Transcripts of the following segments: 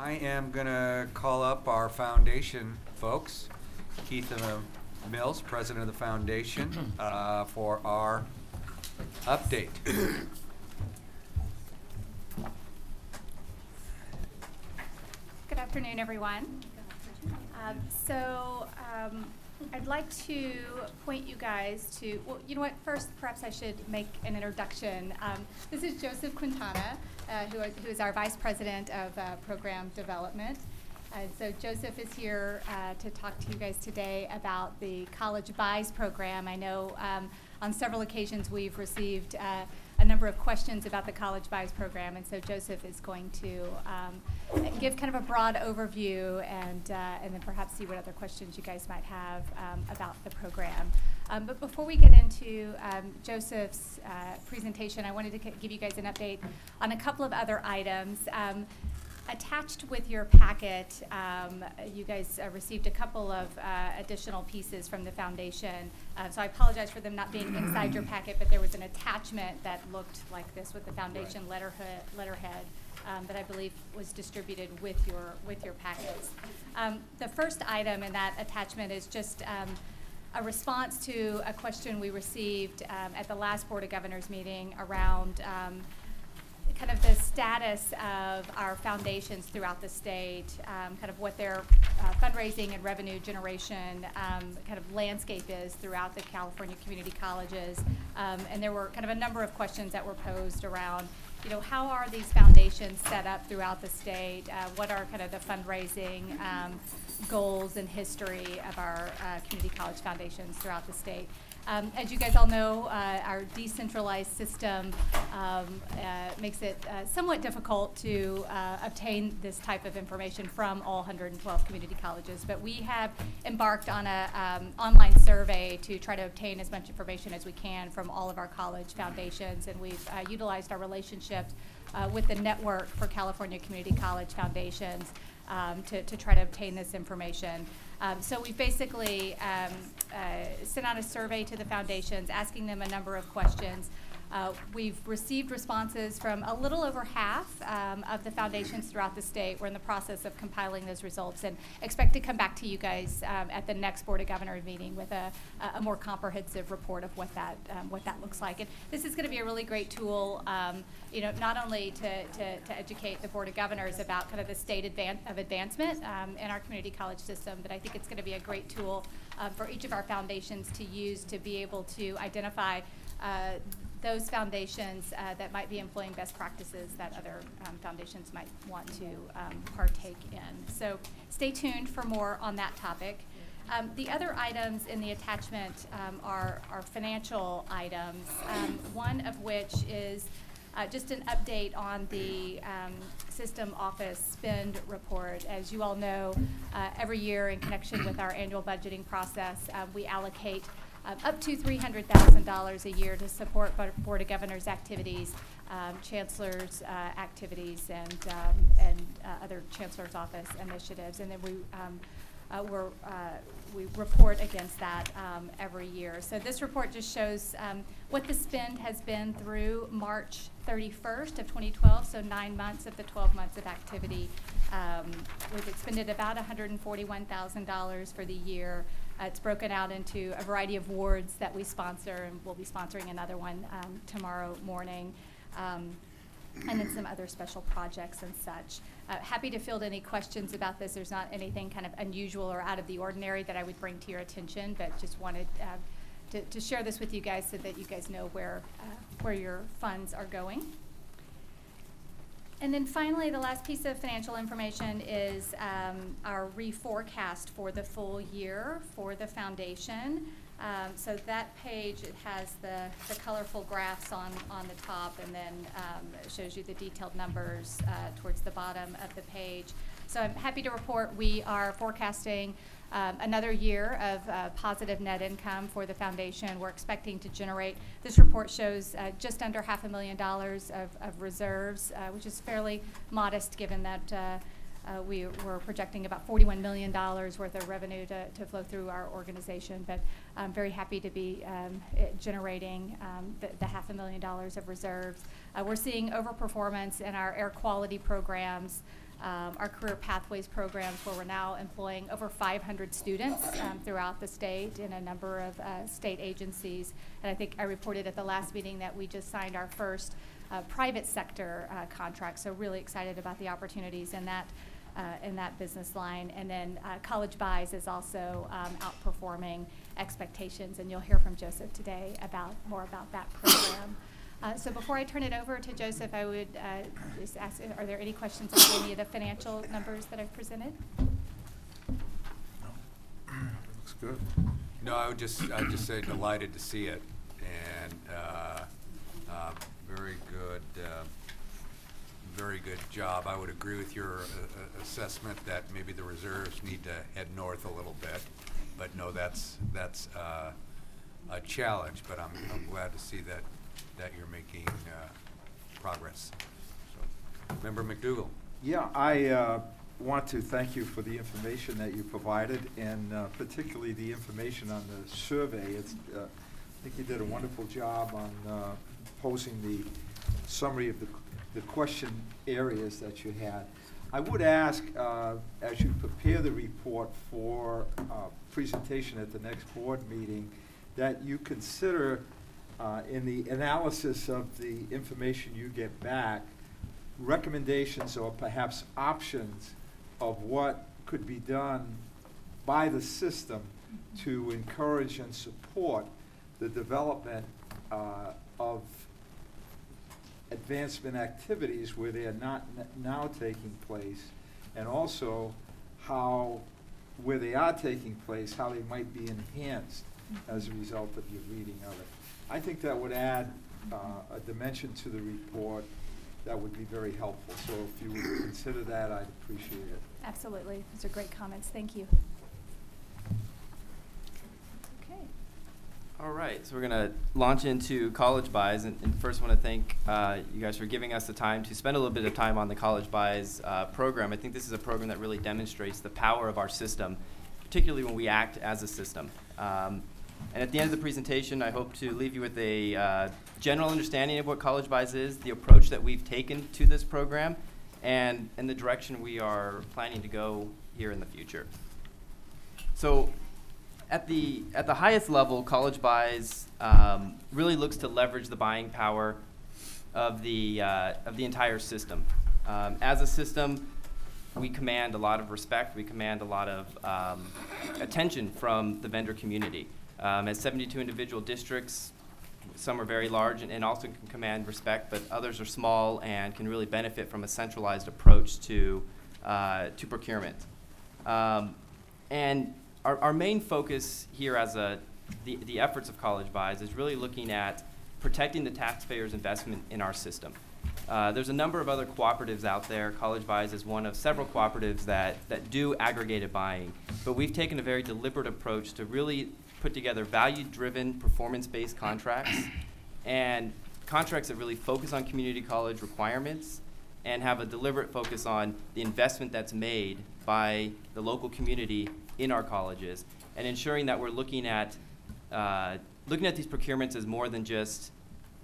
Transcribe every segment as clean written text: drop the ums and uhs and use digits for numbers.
I am going to call up our foundation folks, Keith Mills, president of the foundation, for our update. Good afternoon, everyone. I'd like to point you guys to, well, you know what, first perhaps I should make an introduction. This is Joseph Quintana, who is our Vice President of Program Development. So Joseph is here to talk to you guys today about the College Buys program. I know on several occasions we've received a number of questions about the College Buys program, and so Joseph is going to give kind of a broad overview and then perhaps see what other questions you guys might have about the program. But before we get into Joseph's presentation, I wanted to give you guys an update on a couple of other items. Attached with your packet, you guys received a couple of additional pieces from the foundation. So I apologize for them not being inside your packet, but there was an attachment that looked like this with the foundation letterhead that I believe was distributed with your packets. The first item in that attachment is just a response to a question we received at the last Board of Governors meeting around kind of the status of our foundations throughout the state, kind of what their fundraising and revenue generation kind of landscape is throughout the California community colleges. And there were kind of a number of questions that were posed around, you know, how are these foundations set up throughout the state? What are kind of the fundraising goals and history of our community college foundations throughout the state? As you guys all know, our decentralized system makes it somewhat difficult to obtain this type of information from all 112 community colleges. But we have embarked on an online survey to try to obtain as much information as we can from all of our college foundations, and we've utilized our relationships with the Network for California Community College Foundations to try to obtain this information. So we basically sent out a survey to the foundations asking them a number of questions. We've received responses from a little over half of the foundations throughout the state. We're in the process of compiling those results and expect to come back to you guys at the next Board of Governors meeting with a more comprehensive report of what that looks like. And this is going to be a really great tool, you know, not only to educate the Board of Governors about kind of the state of advancement in our community college system, but I think it's going to be a great tool for each of our foundations to use to be able to identify those foundations that might be employing best practices that other foundations might want to partake in. So stay tuned for more on that topic. The other items in the attachment are financial items, one of which is just an update on the system office spend report. As you all know, every year in connection with our annual budgeting process, we allocate up to $300,000 a year to support Board of Governors activities, chancellor's activities, and other chancellor's office initiatives. And then we report against that every year. So this report just shows what the spend has been through March 31st of 2012, so 9 months of the 12 months of activity. We've expended about $141,000 for the year. It's broken out into a variety of awards that we sponsor, and we'll be sponsoring another one tomorrow morning, and then some other special projects and such. Happy to field any questions about this. There's not anything kind of unusual or out of the ordinary that I would bring to your attention, but just wanted to share this with you guys so that you guys know where your funds are going. And then finally, the last piece of financial information is our reforecast for the full year for the foundation. So that page, it has the colorful graphs on the top, and then it shows you the detailed numbers towards the bottom of the page. So I'm happy to report we are forecasting another year of positive net income for the foundation. We're expecting to generate, this report shows just under $500,000 of reserves, which is fairly modest given that we were projecting about $41 million worth of revenue to flow through our organization, but I'm very happy to be generating the $500,000 of reserves. We're seeing overperformance in our air quality programs, our Career Pathways programs, where we're now employing over 500 students throughout the state in a number of state agencies. And I think I reported at the last meeting that we just signed our first private sector contract, so really excited about the opportunities in that business line. And then College Buys is also outperforming expectations, and you'll hear from Joseph today more about that program. So before I turn it over to Joseph, I would just ask, are there any questions about any of the financial numbers that I've presented? Looks good. No, I'd just say delighted to see it, and very good job. I would agree with your assessment that maybe the reserves need to head north a little bit, but no, that's a challenge. But I'm glad to see that you're making progress. So, Member McDougall. Yeah, I want to thank you for the information that you provided, and particularly the information on the survey. I think you did a wonderful job on posing the summary of the question areas that you had. I would ask, as you prepare the report for presentation at the next board meeting, that you consider in the analysis of the information you get back, recommendations or perhaps options of what could be done by the system to encourage and support the development of advancement activities where they are not now taking place, and also how, where they are taking place, how they might be enhanced as a result of your reading of it. I think that would add a dimension to the report that would be very helpful. So if you would consider that, I'd appreciate it. Absolutely. Those are great comments. Thank you. Okay. All right, so we're going to launch into College Buys, and first want to thank you guys for giving us the time to spend a little bit of time on the College Buys program. I think this is a program that really demonstrates the power of our system, particularly when we act as a system. And at the end of the presentation, I hope to leave you with a general understanding of what College Buys is, the approach that we've taken to this program, and the direction we are planning to go here in the future. So at the highest level, College Buys really looks to leverage the buying power of the entire system. As a system, we command a lot of respect. We command a lot of attention from the vendor community. As 72 individual districts, some are very large and also can command respect, but others are small and can really benefit from a centralized approach to procurement. And our main focus here as the efforts of College Buys is really looking at protecting the taxpayer's investment in our system. There's a number of other cooperatives out there. College Buys is one of several cooperatives that do aggregated buying, but we've taken a very deliberate approach to really put together value-driven, performance-based contracts, and contracts that really focus on community college requirements and have a deliberate focus on the investment that's made by the local community in our colleges, and ensuring that we're looking at these procurements as more than just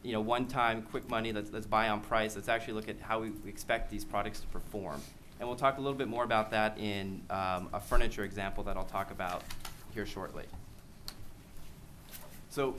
one-time quick money. Let's buy on price. Let's actually look at how we expect these products to perform. And we'll talk a little bit more about that in a furniture example that I'll talk about here shortly. So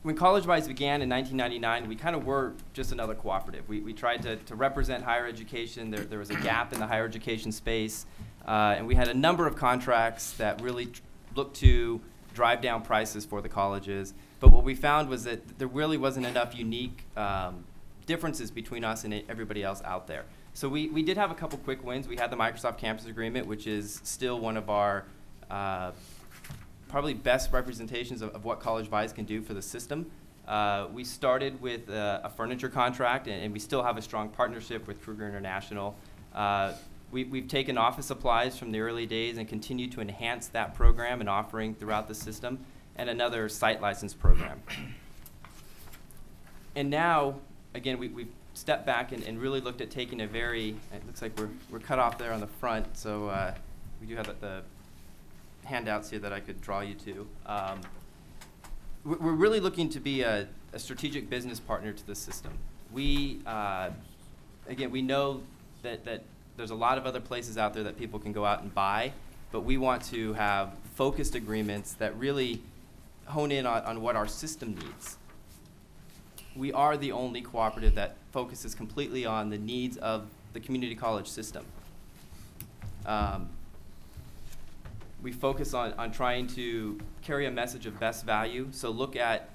when College Buys began in 1999, we kind of were just another cooperative. We tried to represent higher education. There was a gap in the higher education space, and we had a number of contracts that really looked to drive down prices for the colleges. But what we found was that there really wasn't enough unique differences between us and everybody else out there. So we did have a couple quick wins. We had the Microsoft Campus Agreement, which is still one of our probably best representations of what College Buys can do for the system. We started with a furniture contract, and we still have a strong partnership with Kruger International. We've taken office supplies from the early days and continue to enhance that program and offering throughout the system, and another site license program. And now, again, we've stepped back and really looked at taking a very, it looks like we're cut off there on the front, so we do have the handouts here that I could draw you to. We're really looking to be a strategic business partner to the system. We, again, we know that there's a lot of other places out there that people can go out and buy, but we want to have focused agreements that really hone in on what our system needs. We are the only cooperative that focuses completely on the needs of the community college system. We focus on trying to carry a message of best value, so look at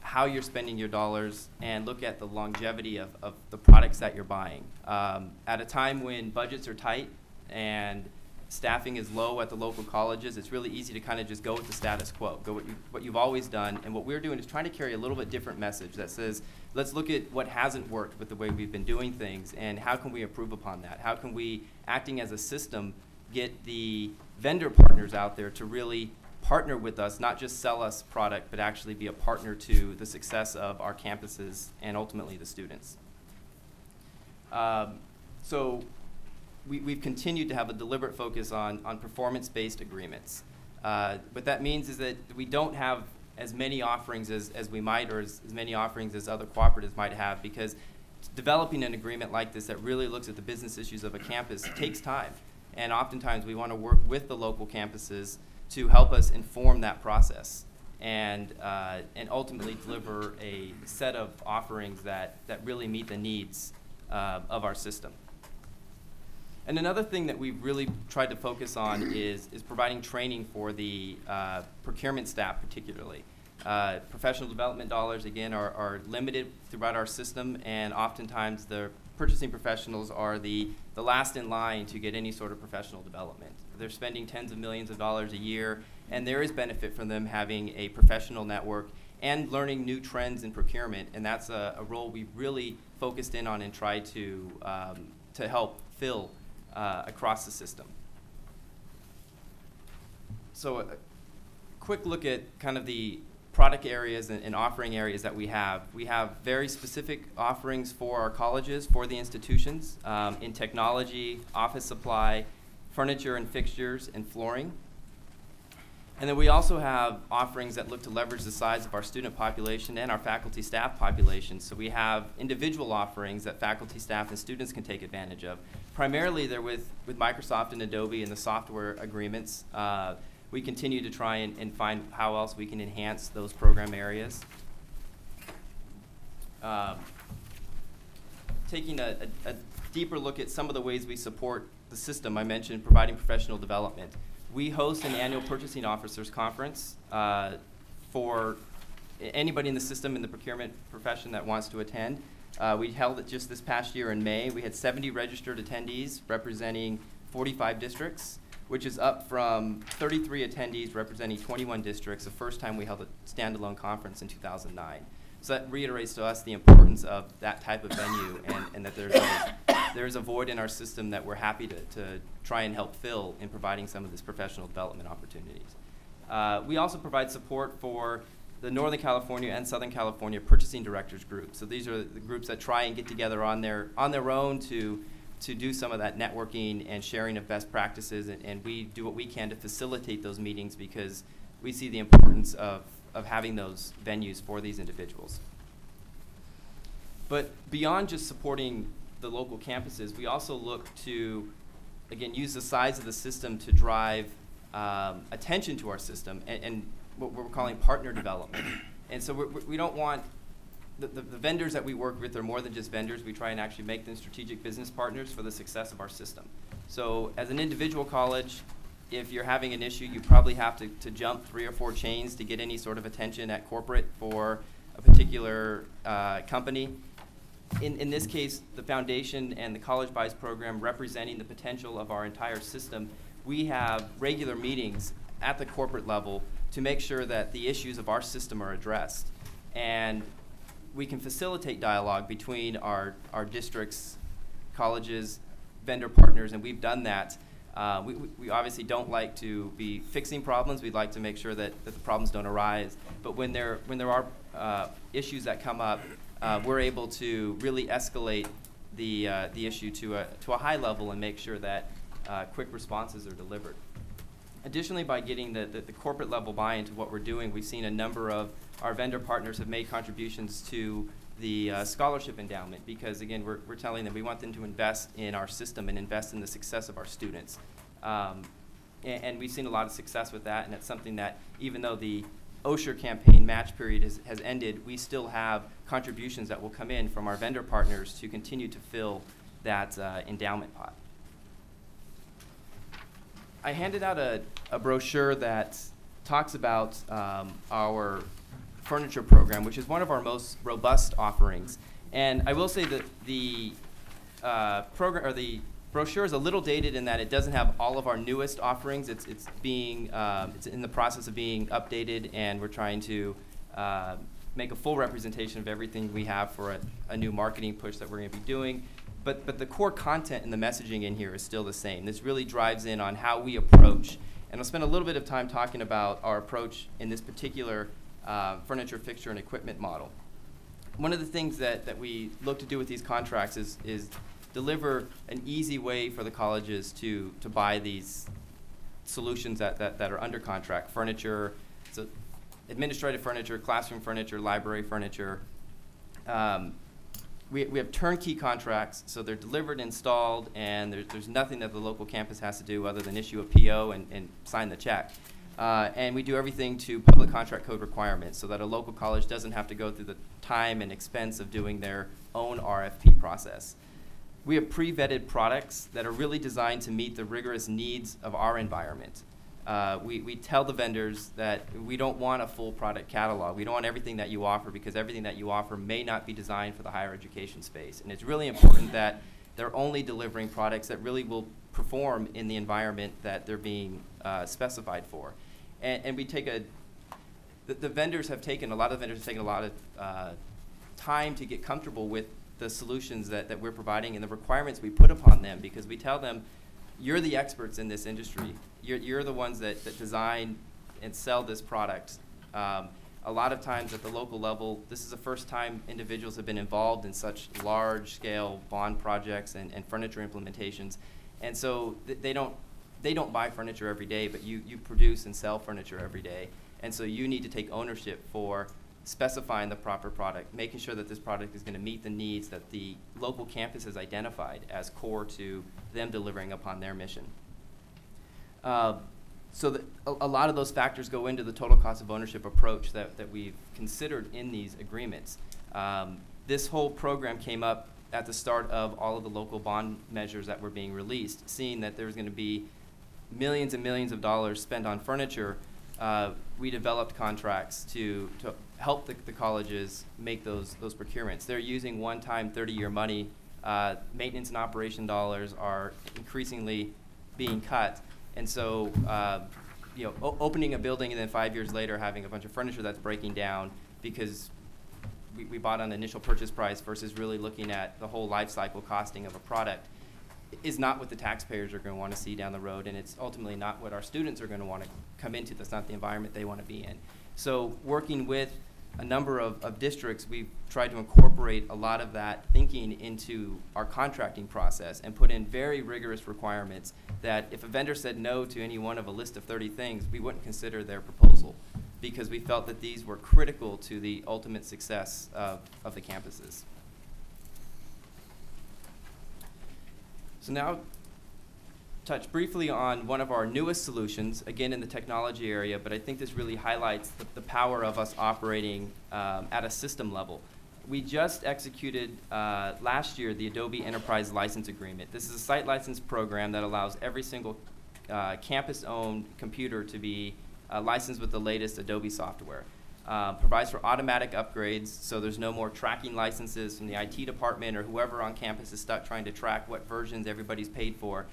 how you're spending your dollars and look at the longevity of the products that you're buying. At a time when budgets are tight and staffing is low at the local colleges, it's really easy to kind of just go with the status quo, go what you've always done. And what we're doing is trying to carry a little bit different message that says, let's look at what hasn't worked with the way we've been doing things and how can we improve upon that? How can we, acting as a system, get the vendor partners out there to really partner with us, not just sell us product, but actually be a partner to the success of our campuses and ultimately the students. So we've continued to have a deliberate focus on performance-based agreements. What that means is that we don't have as many offerings as we might, or as many offerings as other cooperatives might have, because developing an agreement like this that really looks at the business issues of a campus takes time. And oftentimes we want to work with the local campuses to help us inform that process and ultimately deliver a set of offerings that really meet the needs of our system. And another thing that we've really tried to focus on is providing training for the procurement staff particularly. Professional development dollars, again, are limited throughout our system, and oftentimes the purchasing professionals are the last in line to get any sort of professional development. They're spending tens of millions of dollars a year, and there is benefit from them having a professional network and learning new trends in procurement, and that's a role we've really focused in on and tried to help fill across the system. So a quick look at kind of the product areas and offering areas that we have. We have very specific offerings for our colleges, for the institutions, in technology, office supply, furniture and fixtures, and flooring. And then we also have offerings that look to leverage the size of our student population and our faculty staff population. So we have individual offerings that faculty, staff, and students can take advantage of. Primarily they're with Microsoft and Adobe and the software agreements. We continue to try and find how else we can enhance those program areas. Taking a deeper look at some of the ways we support the system, I mentioned providing professional development. We host an annual purchasing officers conference for anybody in the system in the procurement profession that wants to attend. We held it just this past year in May. We had 70 registered attendees representing 45 districts, which is up from 33 attendees representing 21 districts, the first time we held a standalone conference in 2009. So that reiterates to us the importance of that type of venue, and that there's a void in our system that we're happy to try and help fill in providing some of this professional development opportunities. We also provide support for the Northern California and Southern California Purchasing Directors Group. So these are the groups that try and get together on their own to do some of that networking and sharing of best practices, and we do what we can to facilitate those meetings because we see the importance of having those venues for these individuals. But beyond just supporting the local campuses, we also look to, again, use the size of the system to drive attention to our system and what we're calling partner development. And so we don't want the vendors that we work with are more than just vendors. We try and actually make them strategic business partners for the success of our system. So as an individual college, if you're having an issue, you probably have to jump 3 or 4 chains to get any sort of attention at corporate for a particular company. In this case, the foundation and the College Buys program representing the potential of our entire system, we have regular meetings at the corporate level to make sure that the issues of our system are addressed. And we can facilitate dialogue between our districts, colleges, vendor partners, and we've done that. We obviously don't like to be fixing problems. We'd like to make sure that the problems don't arise. But when there are issues that come up, we're able to really escalate the issue to a high level and make sure that quick responses are delivered. Additionally, by getting the corporate level buy-in to what we're doing, we've seen a number of our vendor partners have made contributions to the scholarship endowment, because again, we're telling them we want them to invest in our system and invest in the success of our students. And we've seen a lot of success with that, and it's something that even though the OSHER campaign match period has ended, we still have contributions that will come in from our vendor partners to continue to fill that endowment pot. I handed out a brochure that talks about our furniture program, which is one of our most robust offerings. And I will say that the program, or the brochure, is a little dated in that it doesn't have all of our newest offerings. It's in the process of being updated, and we're trying to make a full representation of everything we have for a new marketing push that we're going to be doing. But the core content and the messaging in here is still the same. This really drives in on how we approach, and I'll spend a little bit of time talking about our approach in this particular furniture, fixture, and equipment model. One of the things that we look to do with these contracts is deliver an easy way for the colleges to buy these solutions that are under contract. Furniture, so administrative furniture, classroom furniture, library furniture. We have turnkey contracts, so they're delivered, installed, and there's nothing that the local campus has to do other than issue a PO and sign the check. And we do everything to public contract code requirements so that a local college doesn't have to go through the time and expense of doing their own RFP process. We have pre-vetted products that are really designed to meet the rigorous needs of our environment. We tell the vendors that we don't want a full product catalog. We don't want everything that you offer, because everything that you offer may not be designed for the higher education space. And it's really important that they're only delivering products that really will perform in the environment that they're being specified for. And we take the vendors have taken, a lot of vendors have taken a lot of time to get comfortable with the solutions that we're providing and the requirements we put upon them, because we tell them, you're the experts in this industry. You're the ones that design and sell this product. A lot of times at the local level, this is the first time individuals have been involved in such large-scale bond projects and furniture implementations. And so they don't buy furniture every day, but you produce and sell furniture every day. And so you need to take ownership for specifying the proper product, making sure that this product is going to meet the needs that the local campus has identified as core to them delivering upon their mission. So a lot of those factors go into the total cost of ownership approach that we've considered in these agreements. This whole program came up at the start of all of the local bond measures that were being released. Seeing that there was going to be millions and millions of dollars spent on furniture, we developed contracts to help the colleges make those procurements. They're using one-time 30-year money. Maintenance and operation dollars are increasingly being cut. And so, opening a building and then 5 years later having a bunch of furniture that's breaking down because we bought on the initial purchase price versus really looking at the whole life cycle costing of a product is not what the taxpayers are going to want to see down the road, and it's ultimately not what our students are going to want to come into. That's not the environment they want to be in. So working with a number of districts, we've tried to incorporate a lot of that thinking into our contracting process and put in very rigorous requirements that if a vendor said no to any one of a list of 30 things, we wouldn't consider their proposal, because we felt that these were critical to the ultimate success of the campuses. So now, touch briefly on one of our newest solutions, again in the technology area, but I think this really highlights the power of us operating at a system level. We just executed last year the Adobe Enterprise License Agreement. This is a site license program that allows every single campus-owned computer to be licensed with the latest Adobe software. Provides for automatic upgrades, so there's no more tracking licenses from the IT department or whoever on campus is stuck trying to track what versions everybody's paid for.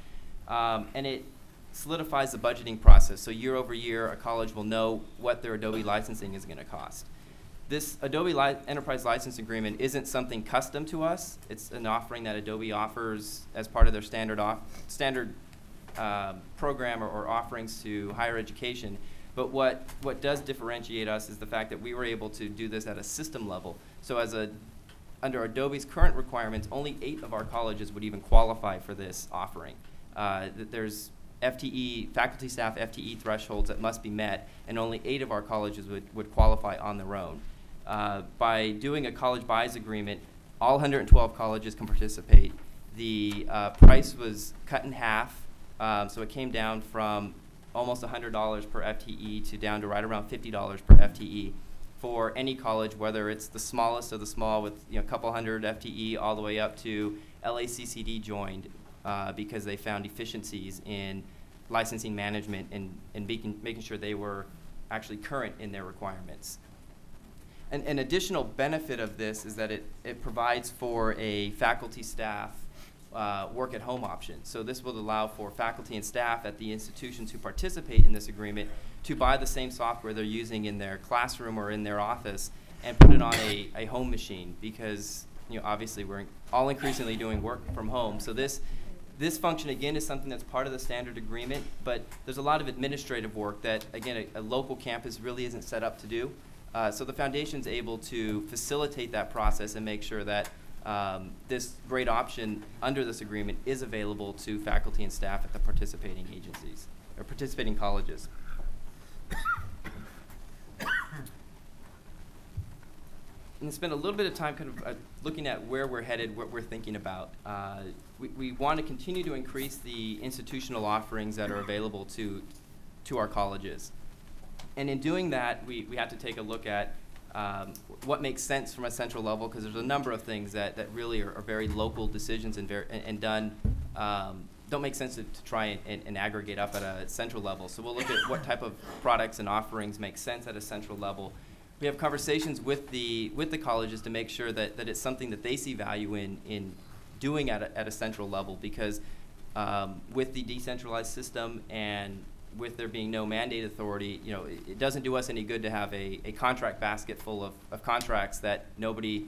And it solidifies the budgeting process, so year over year a college will know what their Adobe licensing is going to cost. This Adobe Enterprise License Agreement isn't something custom to us. It's an offering that Adobe offers as part of their standard program or offerings to higher education. But what does differentiate us is the fact that we were able to do this at a system level. So under Adobe's current requirements, only 8 of our colleges would even qualify for this offering. There's FTE, faculty staff FTE thresholds that must be met, and only 8 of our colleges would qualify on their own. By doing a college buys agreement, all 112 colleges can participate. The price was cut in half, so it came down from almost $100 per FTE to down to right around $50 per FTE for any college, whether it's the smallest of the small with a couple hundred FTE all the way up to LACCD joined because they found efficiencies in licensing management and making sure they were actually current in their requirements. An additional benefit of this is that it provides for a faculty staff work at home option. So this will allow for faculty and staff at the institutions who participate in this agreement to buy the same software they're using in their classroom or in their office and put it on a home machine, because obviously we're all increasingly doing work from home. So this function, again, is something that's part of the standard agreement, but there's a lot of administrative work that, again, a local campus really isn't set up to do. So the foundation's able to facilitate that process and make sure that this great option under this agreement is available to faculty and staff at the participating agencies or participating colleges. And spend a little bit of time kind of looking at where we're headed, what we're thinking about. We want to continue to increase the institutional offerings that are available to our colleges. And in doing that, we have to take a look at what makes sense from a central level, because there's a number of things that really are very local decisions and done don't make sense to try and aggregate up at a central level. So we'll look at what type of products and offerings make sense at a central level. We have conversations with the colleges to make sure that it's something that they see value in doing at a central level, because with the decentralized system and with there being no mandate authority, it doesn't do us any good to have a contract basket full of contracts that nobody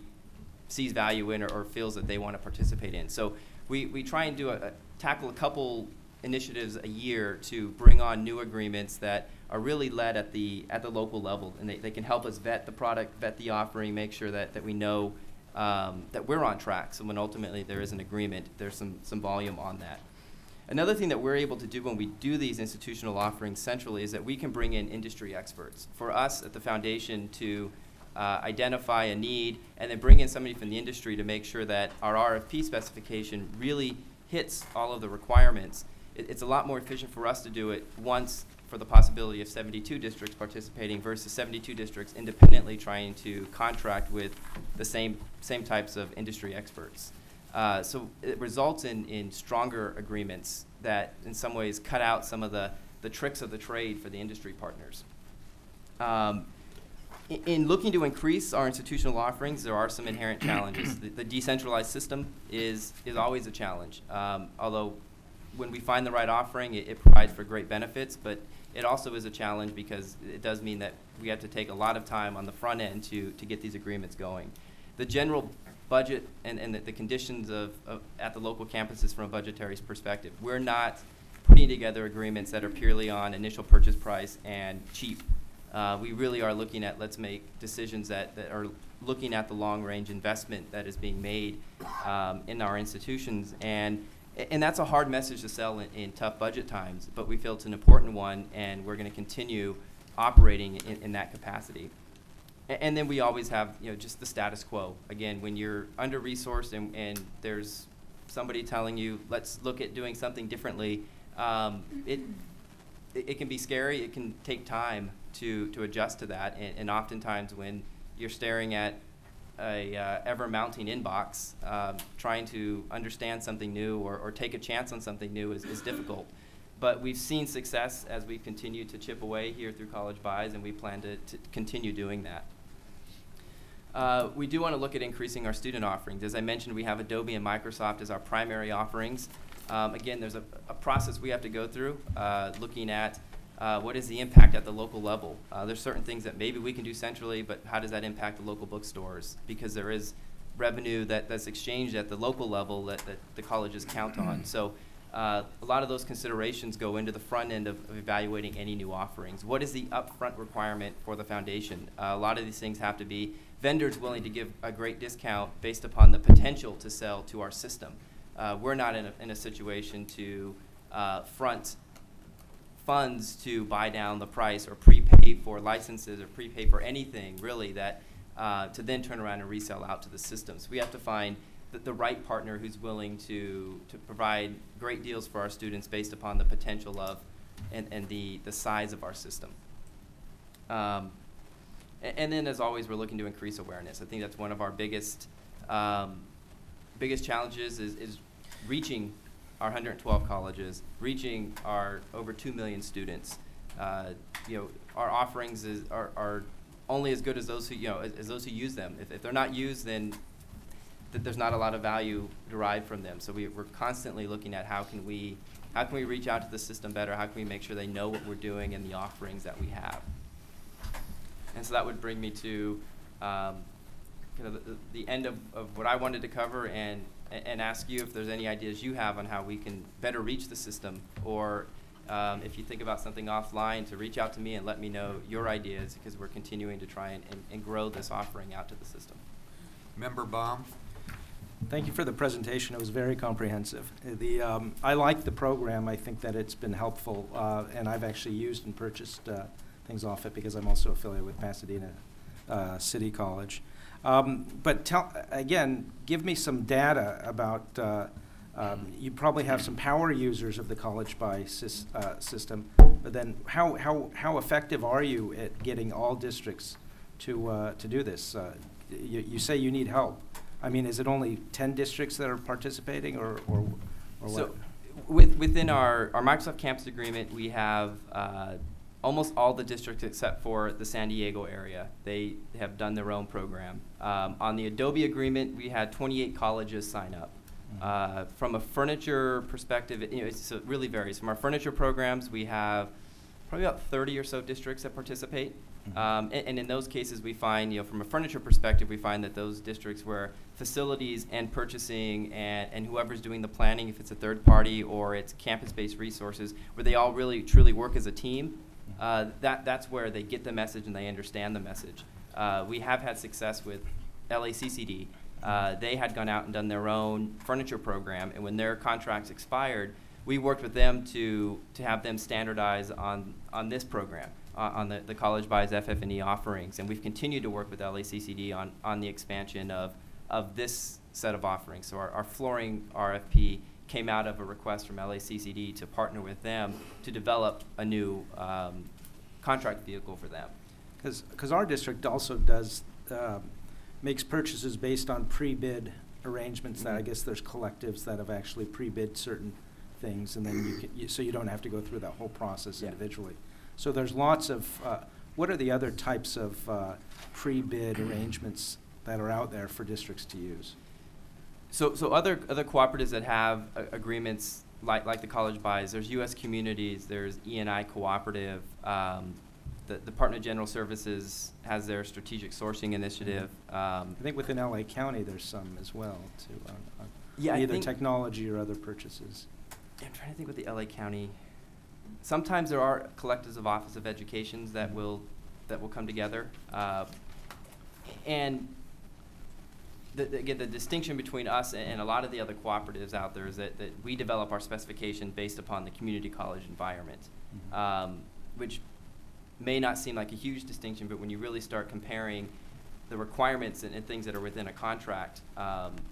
sees value in or feels that they want to participate in. So we try and tackle a couple initiatives a year to bring on new agreements that are really led at the local level, and they can help us vet the product, vet the offering, make sure that we know that we're on track. So when ultimately there is an agreement, there's some volume on that. Another thing that we're able to do when we do these institutional offerings centrally is that we can bring in industry experts. For us at the foundation to identify a need and then bring in somebody from the industry to make sure that our RFP specification really hits all of the requirements, it's a lot more efficient for us to do it once for the possibility of 72 districts participating versus 72 districts independently trying to contract with the same types of industry experts. So it results in stronger agreements that in some ways cut out some of the tricks of the trade for the industry partners. In looking to increase our institutional offerings, there are some inherent challenges. The decentralized system is always a challenge. Although when we find the right offering, it provides for great benefits, but it also is a challenge because it does mean that we have to take a lot of time on the front end to get these agreements going. The general budget and the conditions at the local campuses from a budgetary perspective, we're not putting together agreements that are purely on initial purchase price and cheap. We really are looking at, let's make decisions that are looking at the long-range investment that is being made in our institutions. And that's a hard message to sell in tough budget times, but we feel it's an important one, and we're going to continue operating in that capacity. And then we always have, just the status quo. Again, when you're under-resourced and there's somebody telling you, let's look at doing something differently, it can be scary. It can take time to adjust to that. And oftentimes when you're staring at a ever-mounting inbox, trying to understand something new or take a chance on something new is difficult. But we've seen success as we continue to chip away here through College Buys, and we plan to continue doing that. We do want to look at increasing our student offerings. As I mentioned, we have Adobe and Microsoft as our primary offerings. Again, there's a process we have to go through looking at what is the impact at the local level. There's certain things that maybe we can do centrally, but how does that impact the local bookstores? Because there is revenue that's exchanged at the local level that the colleges count on. So a lot of those considerations go into the front end of evaluating any new offerings. What is the upfront requirement for the foundation? A lot of these things have to be vendors willing to give a great discount based upon the potential to sell to our system. We're not in a situation to front funds to buy down the price or prepay for licenses or prepay for anything really that to then turn around and resell out to the system. So we have to find the right partner who's willing to provide great deals for our students based upon the potential of and the size of our system. And then, as always, we're looking to increase awareness. I think that's one of our biggest challenges is reaching our 112 colleges, reaching our over 2 million students. Our offerings are only as good as those who as those who use them. If they're not used, then there's not a lot of value derived from them. So we're constantly looking at how can we reach out to the system better? How can we make sure they know what we're doing and the offerings that we have? And so that would bring me to the end of what I wanted to cover, and ask you if there's any ideas you have on how we can better reach the system, or if you think about something offline, to reach out to me and let me know your ideas, because we're continuing to try and grow this offering out to the system. Member Baum? Thank you for the presentation. It was very comprehensive. I like the program. I think that it's been helpful, and I've actually used and purchased things off it because I'm also affiliated with Pasadena City College. But give me some data about, you probably have some power users of the College Buy system, but then how effective are you at getting all districts to do this? You say you need help. I mean, is it only 10 districts that are participating, or what? So within our Microsoft Campus agreement, we have almost all the districts except for the San Diego area. They have done their own program. On the Adobe agreement, we had 28 colleges sign up. From a furniture perspective, it really varies. From our furniture programs, we have probably about 30 or so districts that participate. And in those cases, we find, from a furniture perspective, we find that those districts where facilities and purchasing and whoever's doing the planning, if it's a third party or it's campus-based resources, where they all really truly work as a team, that's where they get the message and they understand the message. We have had success with LACCD. They had gone out and done their own furniture program, and when their contracts expired, we worked with them to have them standardize on this program, on the College Buys FF&E offerings, and we've continued to work with LACCD on the expansion of this set of offerings. So our flooring RFP came out of a request from LACCD to partner with them to develop a new contract vehicle for them. Because our district also does makes purchases based on pre-bid arrangements. That I guess there's collectives that have actually pre-bid certain things, and then so you don't have to go through that whole process individually. So there's lots of, what are the other types of pre-bid arrangements that are out there for districts to use? So other cooperatives that have agreements like the College Buys, there's U.S. Communities, there's E&I Cooperative, the Department of General Services has their strategic sourcing initiative. I think within LA County there's some as well, too, yeah, either technology or other purchases. I'm trying to think with the LA County. Sometimes there are collectives of Office of Educations that will come together, and again, the distinction between us and a lot of the other cooperatives out there is that we develop our specification based upon the community college environment, which may not seem like a huge distinction, but when you really start comparing the requirements and things that are within a contract,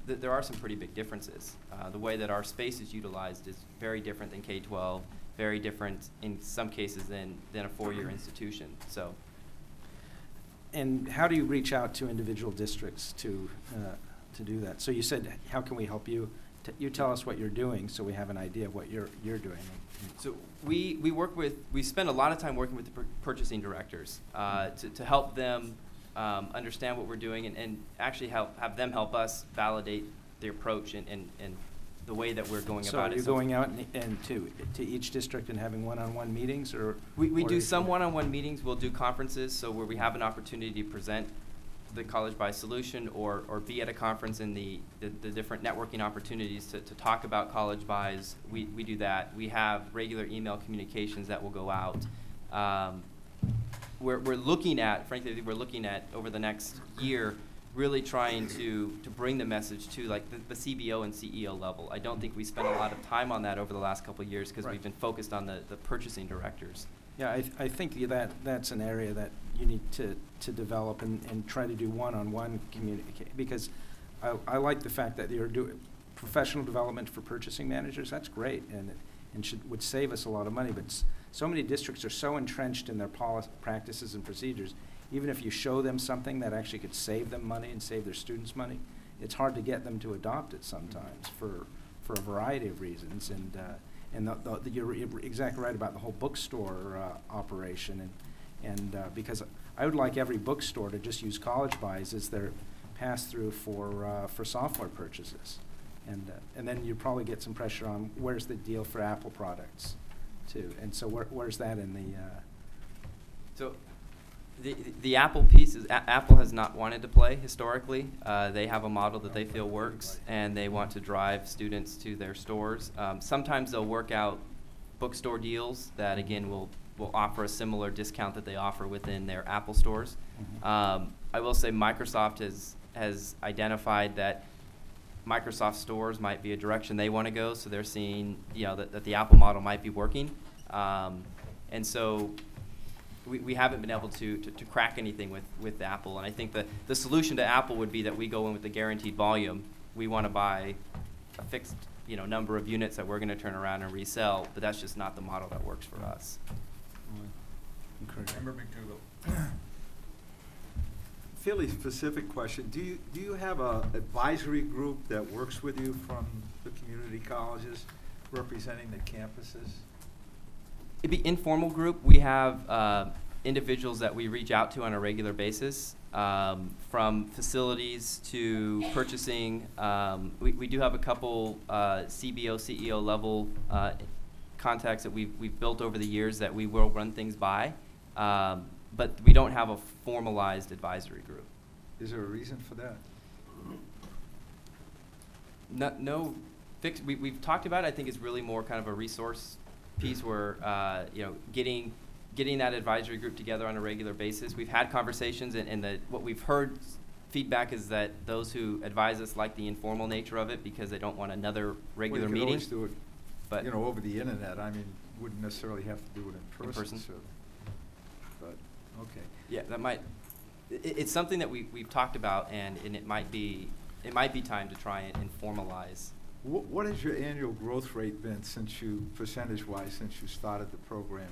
there are some pretty big differences. The way that our space is utilized is very different than K-12, very different in some cases than a four-year institution. So. And how do you reach out to individual districts to do that? So you said, how can we help you? You tell us what you're doing so we have an idea of what you're doing. So we spend a lot of time working with the purchasing directors to help them understand what we're doing and actually have them help us validate the approach and the way that we're going about it. So you're going out and to each district and having one-on-one meetings, or we do some one-on-one meetings. We'll do conferences, so where we have an opportunity to present the College Buy solution or be at a conference in the different networking opportunities to talk about College Buys. We do that. We have regular email communications that will go out. We're looking at, frankly, over the next year, really trying to bring the message to like the CBO and CEO level. I don't think we spent a lot of time on that over the last couple of years because we've been focused on the purchasing directors. Yeah, I think that's an area that you need to develop and try to do one-on-one communicate, because I like the fact that you're doing professional development for purchasing managers. That's great, and would save us a lot of money, but so many districts are so entrenched in their practices and procedures. Even if you show them something that actually could save them money and save their students money, it's hard to get them to adopt it sometimes for a variety of reasons. And you're exactly right about the whole bookstore operation, and because I would like every bookstore to just use College Buys as their pass-through for software purchases, and then you probably get some pressure on where's the deal for Apple products, too. And so where's that in the? So, the Apple piece is Apple has not wanted to play historically. They have a model that they feel works, and they want to drive students to their stores. Sometimes they'll work out bookstore deals that again will offer a similar discount that they offer within their Apple stores. Mm-hmm. I will say Microsoft has identified that Microsoft stores might be a direction they want to go, so they're seeing that the Apple model might be working, and so we haven't been able to crack anything with Apple. And I think that the solution to Apple would be that we go in with the guaranteed volume. We want to buy a fixed number of units that we're going to turn around and resell, but that's just not the model that works for us. Member McDougall. Fairly specific question. Do you have a advisory group that works with you from the community colleges representing the campuses? It'd be informal group. We have individuals that we reach out to on a regular basis, from facilities to purchasing. We do have a couple CBO, CEO level contacts that we've built over the years that we will run things by, but we don't have a formalized advisory group. Is there a reason for that? No fix. We've talked about it. I think it's really more kind of a resource piece where getting that advisory group together on a regular basis. We've had conversations, and what we've heard feedback is that those who advise us like the informal nature of it because they don't want another regular well, you meeting. Always do it, but over the internet. I mean, wouldn't necessarily have to do it in person. So, but okay. Yeah, that might. It's something that we've talked about, and it might be time to try and formalize. What has your annual growth rate been percentage-wise, since you started the program?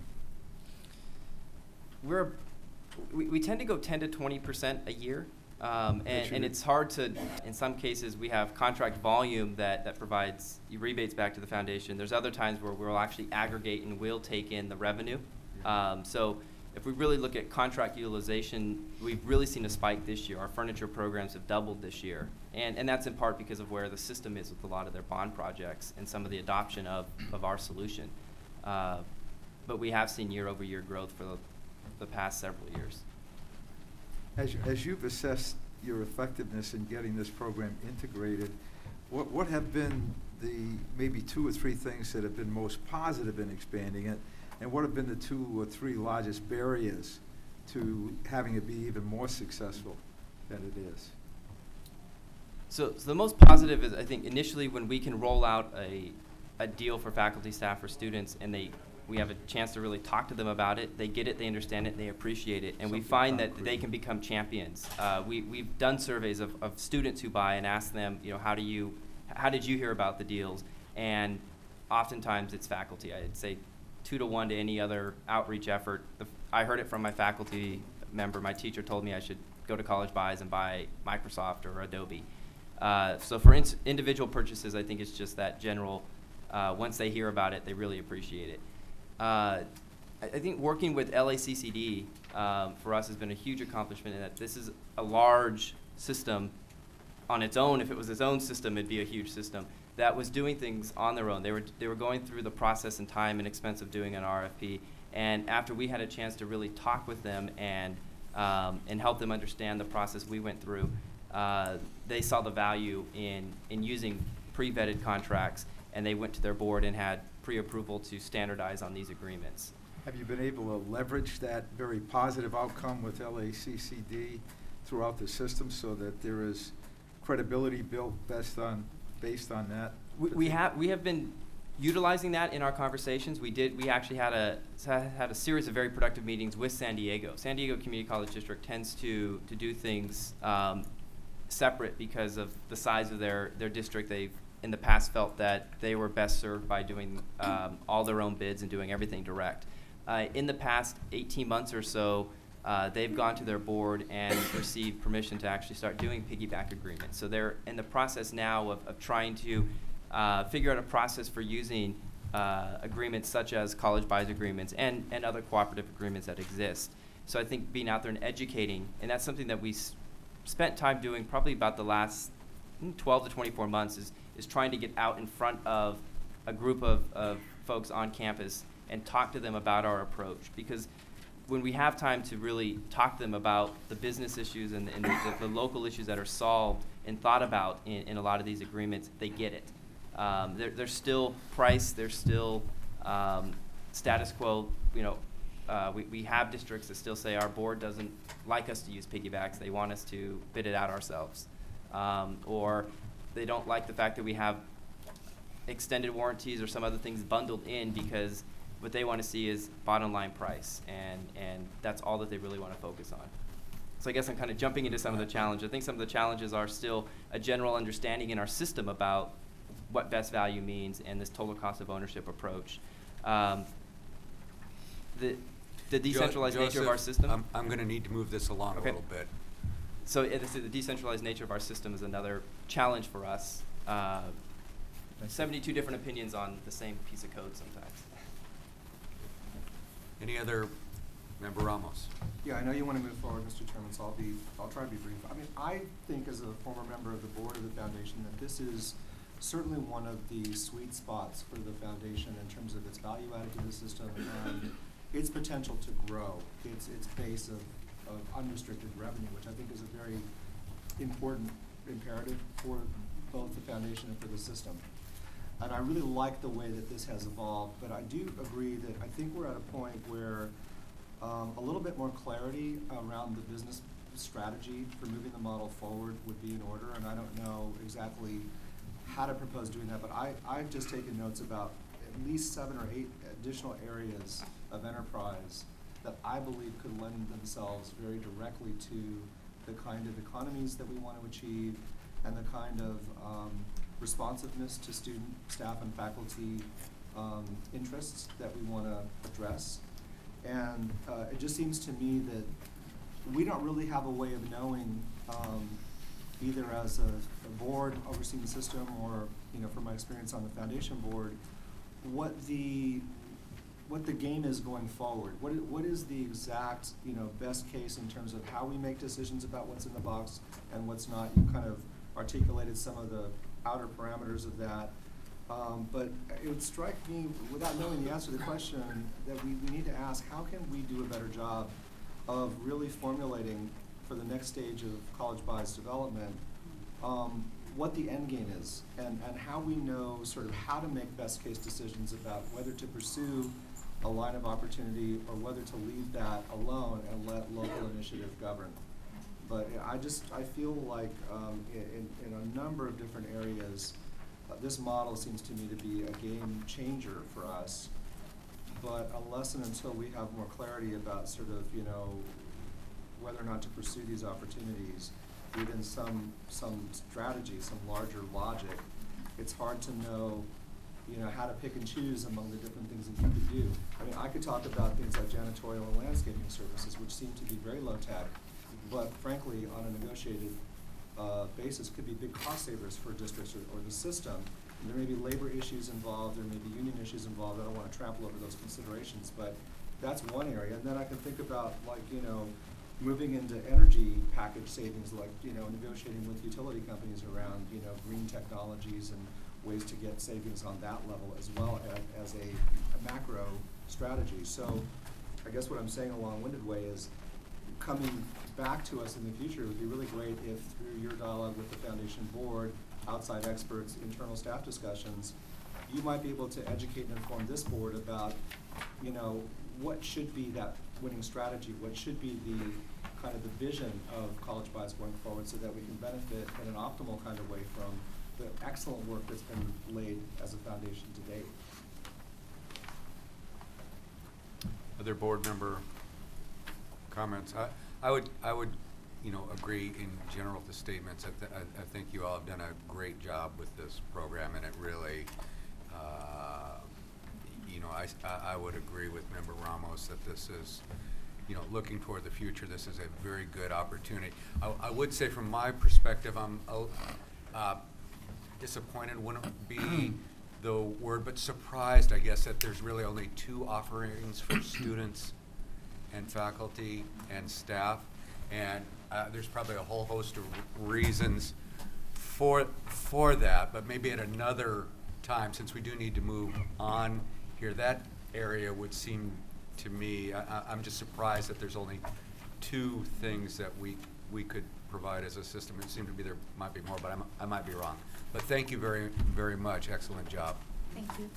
We tend to go 10 to 20% a year, and it's hard to. In some cases, we have contract volume that provides rebates back to the foundation. There's other times where we'll actually aggregate and we'll take in the revenue. Yeah. So if we really look at contract utilization, we've really seen a spike this year. Our furniture programs have doubled this year. And that's in part because of where the system is with a lot of their bond projects and some of the adoption of our solution. But we have seen year-over-year growth for the past several years. As you've assessed your effectiveness in getting this program integrated, what have been the maybe 2 or 3 things that have been most positive in expanding it, and what have been the 2 or 3 largest barriers to having it be even more successful than it is? So the most positive is, I think, initially when we can roll out a deal for faculty, staff, or students, and we have a chance to really talk to them about it. They get it, they understand it, and they appreciate it. And we find that they can become champions. We've done surveys of students who buy and ask them, how did you hear about the deals? And oftentimes it's faculty. I'd say 2 to 1 to any other outreach effort. I heard it from my faculty member. My teacher told me I should go to College Buys and buy Microsoft or Adobe. So for individual purchases, I think it's just that general, once they hear about it, they really appreciate it. I think working with LACCD for us has been a huge accomplishment in that this is a large system on its own. If it was its own system, it'd be a huge system that was doing things on their own. They were going through the process and time and expense of doing an RFP. And after we had a chance to really talk with them and help them understand the process we went through, they saw the value in using pre-vetted contracts, and they went to their board and had pre-approval to standardize on these agreements. Have you been able to leverage that very positive outcome with LACCD throughout the system so that there is credibility built based on that? We have been utilizing that in our conversations, we actually had a series of very productive meetings with San Diego. San Diego Community College District tends to do things separate because of the size of their district. They've in the past felt that they were best served by doing all their own bids and doing everything direct. In the past 18 months or so, they've gone to their board and received permission to actually start doing piggyback agreements. So they're in the process now of trying to figure out a process for using agreements such as college buys agreements and other cooperative agreements that exist. So I think being out there and educating, and that's something that we spent time doing probably about the last 12 to 24 months is trying to get out in front of a group of folks on campus and talk to them about our approach. Because when we have time to really talk to them about the business issues and the local issues that are solved and thought about in a lot of these agreements, they get it. There's still price, there's still status quo. You know, we have districts that still say our board doesn't like us to use piggybacks. They want us to bid it out ourselves. Or they don't like the fact that we have extended warranties or some other things bundled in, because what they want to see is bottom line price, and that's all that they really want to focus on. So I guess I'm kind of jumping into some of the challenges. I think some of the challenges are still a general understanding in our system about what best value means and this total cost of ownership approach. The decentralized nature of our system. I'm going to need to move this along a little bit. So the decentralized nature of our system is another challenge for us. 72 different opinions on the same piece of code sometimes. Any other? Member Ramos. Yeah, I know you want to move forward, Mr. Chairman, so I'll try to be brief. I mean, I think as a former member of the board of the foundation that this is certainly one of the sweet spots for the foundation in terms of its value added to the system and its potential to grow, its base of unrestricted revenue, which I think is a very important imperative for both the foundation and for the system. And I really like the way that this has evolved, but I do agree that I think we're at a point where a little bit more clarity around the business strategy for moving the model forward would be in order, and I don't know exactly how to propose doing that, but I've just taken notes about at least 7 or 8 additional areas of enterprise that I believe could lend themselves very directly to the kind of economies that we want to achieve and the kind of responsiveness to student, staff, and faculty interests that we want to address. And it just seems to me that we don't really have a way of knowing, either as a board overseeing the system or, you know, from my experience on the foundation board, what the game is going forward. What is the exact, you know, best case in terms of how we make decisions about what's in the box and what's not. You kind of articulated some of the outer parameters of that. But it would strike me, without knowing the answer to the question, that we need to ask, how can we do a better job of really formulating for the next stage of college buys development what the end game is and how we know sort of how to make best case decisions about whether to pursue a line of opportunity or whether to leave that alone and let local initiative govern. But I feel like in a number of different areas, this model seems to me to be a game changer for us, but unless and until we have more clarity about sort of, you know, whether or not to pursue these opportunities within some strategy, some larger logic, it's hard to know, you know, how to pick and choose among the different things that you could do. I mean, I could talk about things like janitorial and landscaping services, which seem to be very low tech, but frankly, on a negotiated basis could be big cost savers for districts or the system. And there may be labor issues involved, there may be union issues involved. I don't want to trample over those considerations, but that's one area. And then I can think about, like, you know, moving into energy package savings, like, you know, negotiating with utility companies around, you know, green technologies and ways to get savings on that level as well as a macro strategy. So I guess what I'm saying in a long-winded way is coming back to us in the future, it would be really great if through your dialogue with the foundation board, outside experts, internal staff discussions, you might be able to educate and inform this board about, you know, what should be that winning strategy, what should be the kind of the vision of college buys going forward so that we can benefit in an optimal kind of way from the excellent work that's been laid as a foundation to date. Other board member comments? I would, you know, agree in general with the statements. I think you all have done a great job with this program, and it really, you know, I would agree with Member Ramos that this is, you know, looking toward the future, this is a very good opportunity. I would say from my perspective, I'm disappointed wouldn't be the word, but surprised, I guess, that there's really only 2 offerings for students and faculty and staff. And there's probably a whole host of reasons for that, but maybe at another time, since we do need to move on here, that area would seem to me, I'm just surprised that there's only 2 things that we could provide as a system. It seemed to be there might be more, but I might be wrong. But thank you very, very much. Excellent job. Thank you.